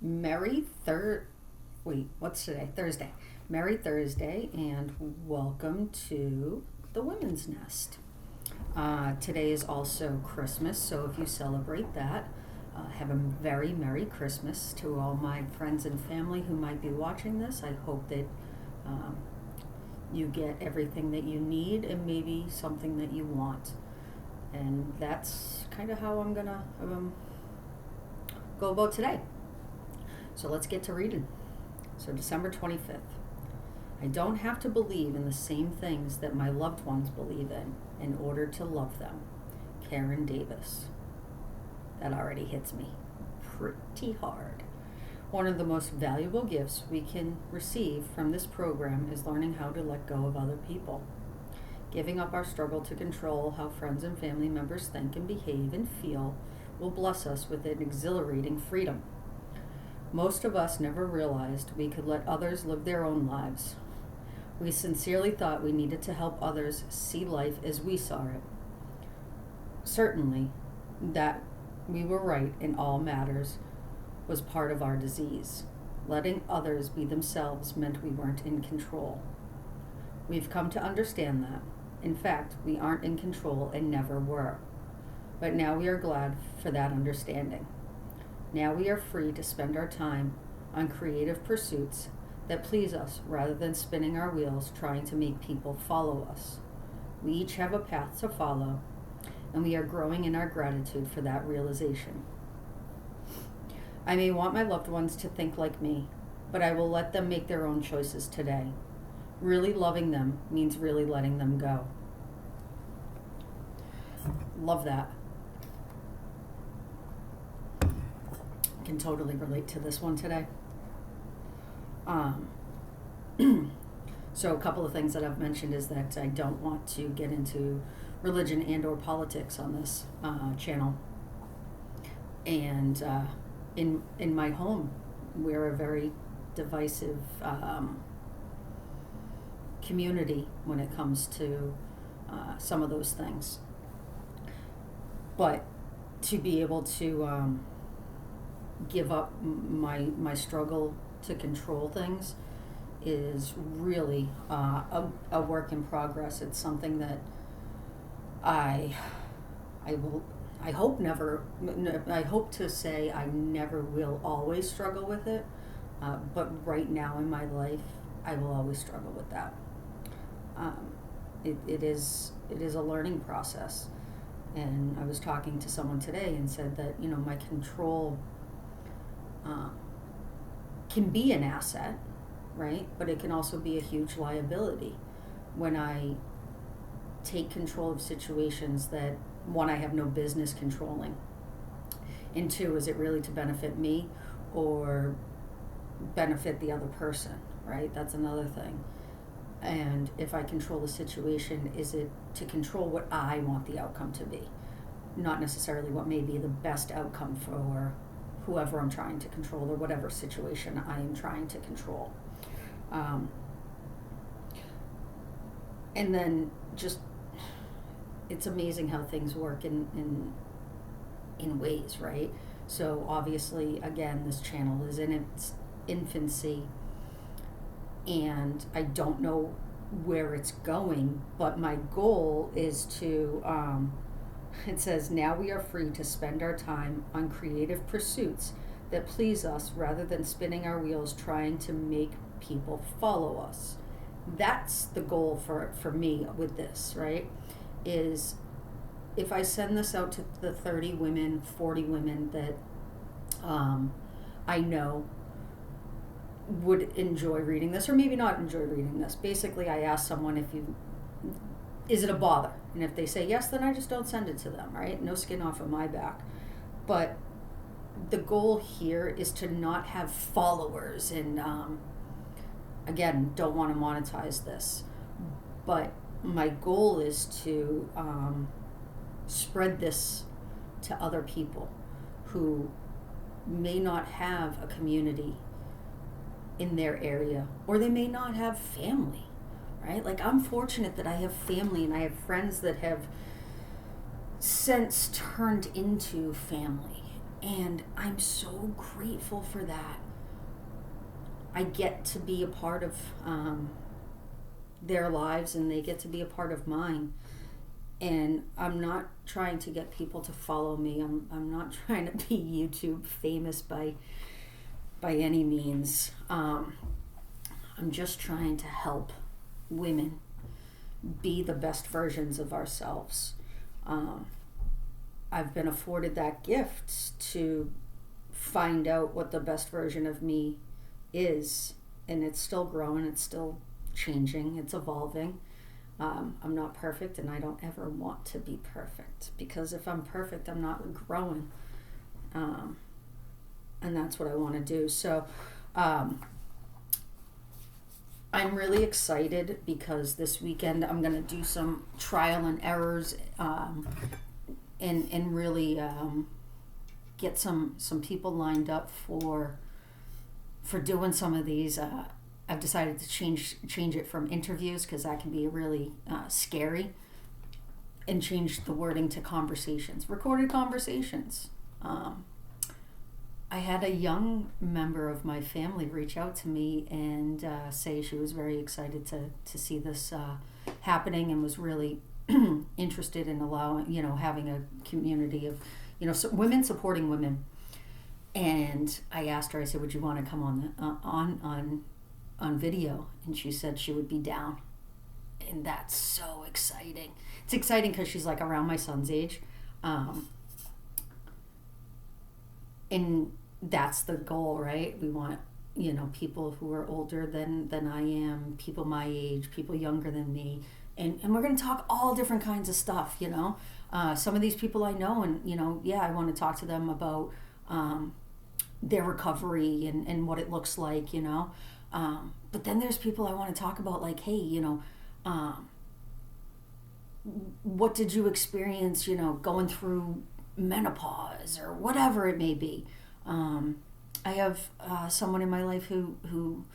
Merry what's today? Thursday. Merry Thursday, and welcome to the Women's Nest. Today is also Christmas, so if you celebrate that, have a very Merry Christmas to all my friends and family who might be watching this. I hope that you get everything that you need and maybe something that you want. And that's kind of how I'm gonna go about today. So let's get to reading. So December 25th. I don't have to believe in the same things that my loved ones believe in order to love them. Karen Davis. That already hits me pretty hard. One of the most valuable gifts we can receive from this program is learning how to let go of other people. Giving up our struggle to control how friends and family members think and behave and feel will bless us with an exhilarating freedom. Most of us never realized we could let others live their own lives. We sincerely thought we needed to help others see life as we saw it. Certainly, that we were right in all matters was part of our disease. Letting others be themselves meant we weren't in control. We've come to understand that. In fact, we aren't in control and never were. But now we are glad for that understanding. Now we are free to spend our time on creative pursuits that please us rather than spinning our wheels trying to make people follow us. We each have a path to follow, and we are growing in our gratitude for that realization. I may want my loved ones to think like me, but I will let them make their own choices today. Really loving them means really letting them go. Love that. Can totally relate to this one today. So a couple of things that I've mentioned is that I don't want to get into religion and or politics on this channel. And in my home, we're a very divisive community when it comes to some of those things. But to be able to give up my struggle to control things is really a work in progress. It's something that I hope to say I never will always struggle with it, but right now in my life I will always struggle with that. It is a learning process, and I was talking to someone today and said that my control can be an asset, right? But it can also be a huge liability when I take control of situations that, one, I have no business controlling, and two, is it really to benefit me or benefit the other person, right? That's another thing. And if I control the situation, is it to control what I want the outcome to be, not necessarily what may be the best outcome for whoever I'm trying to control or whatever situation I am trying to control. And then just, it's amazing how things work in ways, right? So obviously, again, this channel is in its infancy, and I don't know where it's going, but my goal is to, it says, now we are free to spend our time on creative pursuits that please us rather than spinning our wheels trying to make people follow us. That's the goal for me with this, right? Is if I send this out to the 30 women, 40 women that I know would enjoy reading this, or maybe not enjoy reading this. Basically, I ask someone is it a bother? And if they say yes, then I just don't send it to them, right? No skin off of my back. But the goal here is to not have followers, and again, don't want to monetize this. But my goal is to spread this to other people who may not have a community in their area, or they may not have family, right? Like, I'm fortunate that I have family and I have friends that have since turned into family, And I'm so grateful for that. I get to be a part of their lives, and they get to be a part of mine. And I'm not trying to get people to follow me. I'm not trying to be YouTube famous by any means. I'm just trying to help women be the best versions of ourselves. I've been afforded that gift to find out what the best version of me is, and it's still growing, it's still changing, it's evolving. I'm not perfect, and I don't ever want to be perfect, because if I'm perfect, I'm not growing. And that's what I want to do. So I'm really excited, because this weekend I'm going to do some trial and errors, and really get some people lined up for doing some of these. I've decided to change it from interviews, because that can be really scary, and change the wording to conversations, recorded conversations. I had a young member of my family reach out to me and say she was very excited to see this happening, and was really interested in having a community of, women supporting women. And I asked her, I said, would you want to come on video? And she said she would be down. And that's so exciting. It's exciting because she's like around my son's age. And that's the goal, right? We want, people who are older than I am, people my age, people younger than me. And we're going to talk all different kinds of stuff, Some of these people I know, and, I want to talk to them about their recovery and what it looks like, But then there's people I want to talk about, like, hey, what did you experience, going through menopause or whatever it may be. I have someone in my life who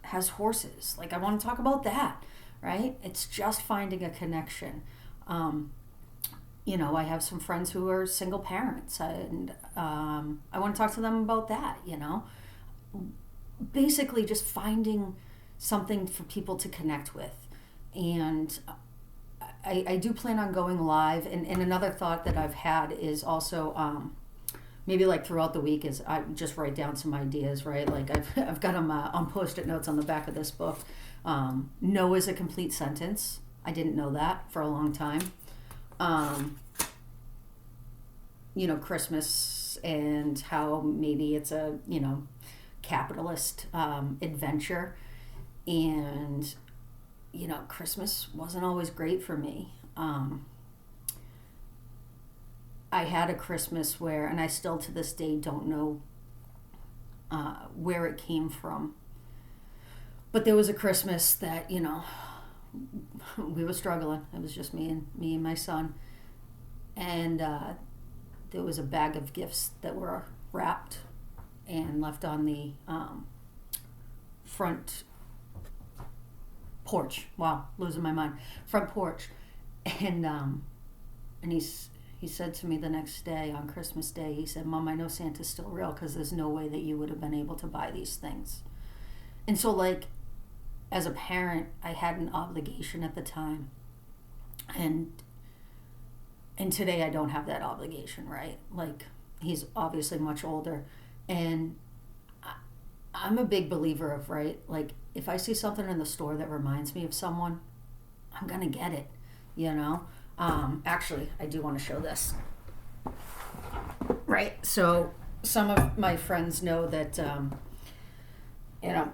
has horses. Like, I want to talk about that, right? It's just finding a connection. I have some friends who are single parents, and I want to talk to them about that, Basically just finding something for people to connect with. And I do plan on going live. And another thought that I've had is also maybe like throughout the week is I just write down some ideas, right? Like I've got them on Post-it notes on the back of this book. No is a complete sentence. I didn't know that for a long time. Christmas and how maybe it's a, capitalist adventure. And, Christmas wasn't always great for me. I had a Christmas where, and I still to this day don't know where it came from. But there was a Christmas that, we were struggling. It was just me and my son. And there was a bag of gifts that were wrapped and left on the front porch. Wow, losing my mind. Front porch. And he said to me the next day, on Christmas Day, he said, Mom, I know Santa's still real, because there's no way that you would have been able to buy these things. And so, like, as a parent, I had an obligation at the time. And today I don't have that obligation, right? Like, he's obviously much older. And I'm a big believer of, right, like, if I see something in the store that reminds me of someone, I'm going to get it, Actually, I do want to show this. Right, so some of my friends know that,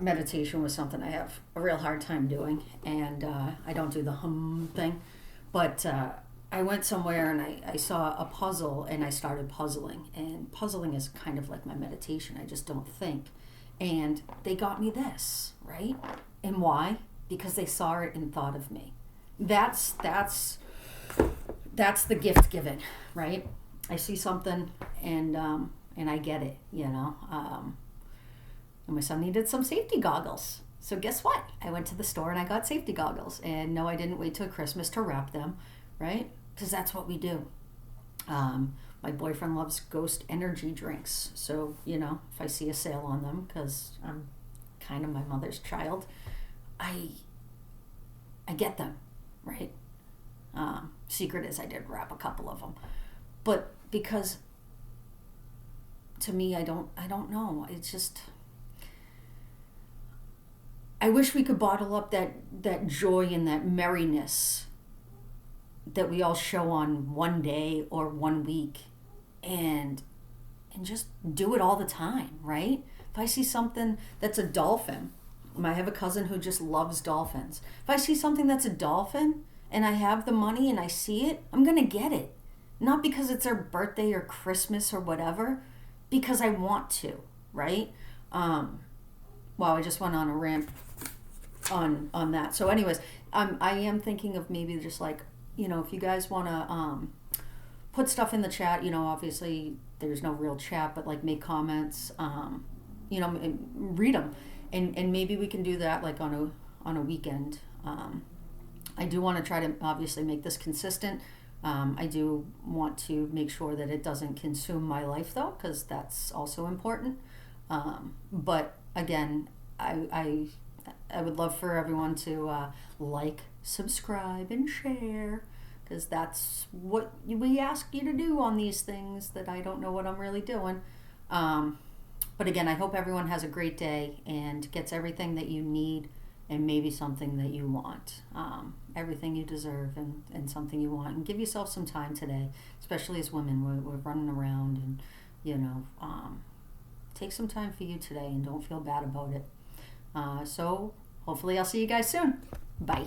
meditation was something I have a real hard time doing, and I don't do the hum thing. But I went somewhere and I saw a puzzle, and I started puzzling. And puzzling is kind of like my meditation. I just don't think. And they got me this, right? And why? Because they saw it and thought of me. That's the gift giving, right? I see something and I get it, And my son needed some safety goggles. So guess what? I went to the store and I got safety goggles. And no, I didn't wait till Christmas to wrap them, right? Because that's what we do. My boyfriend loves Ghost energy drinks. So, if I see a sale on them, because I'm kind of my mother's child, I get them, right? Secret is I did wrap a couple of them. But because to me, I don't know. It's just, I wish we could bottle up that joy and that merriness that we all show on one day or one week, and just do it all the time, right? If I see something that's a dolphin, I have a cousin who just loves dolphins. If I see something that's a dolphin and I have the money and I see it, I'm going to get it. Not because it's their birthday or Christmas or whatever, because I want to, right? Wow, I just went on a rant on that. So anyways, I am thinking of maybe just like, if you guys want to put stuff in the chat, obviously there's no real chat, but like make comments, and read them. And maybe we can do that like on a weekend. I do want to try to obviously make this consistent. I do want to make sure that it doesn't consume my life though, because that's also important. But again, I would love for everyone to like, subscribe, and share, because that's what we ask you to do on these things that I don't know what I'm really doing. But again, I hope everyone has a great day and gets everything that you need and maybe something that you want. Everything you deserve and something you want. And give yourself some time today, especially as women. We're running around and, take some time for you today and don't feel bad about it. So hopefully I'll see you guys soon. Bye.